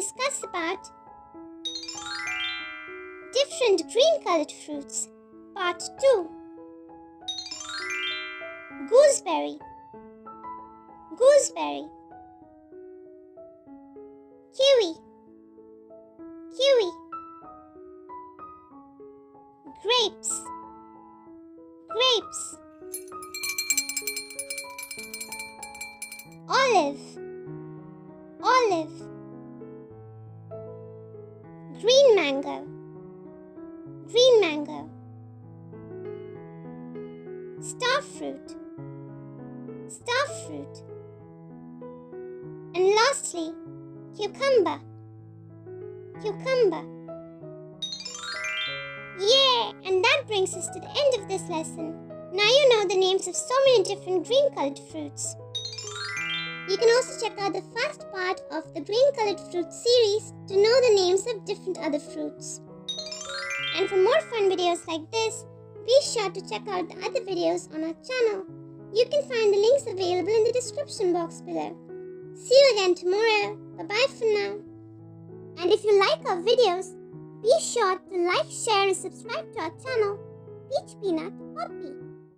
discuss about different green-colored fruits. Part 2. Gooseberry, gooseberry. Kiwi, kiwi. Grapes, grapes. Olive, olive. Green mango, green mango. Star fruit, star fruit. And lastly, cucumber, cucumber. Yeah, and that brings us to the end of this lesson. Now you know the names of so many different green-colored fruits. You can also check out the first part of the green-colored fruit series to know the names of different other fruits. And for more fun videos like this, be sure to check out the other videos on our channel. You can find the links available in the description box below. See you again tomorrow. Bye-bye for now. And if you like our videos, be sure to like, share and subscribe to our channel, Peach Peanut Poppy.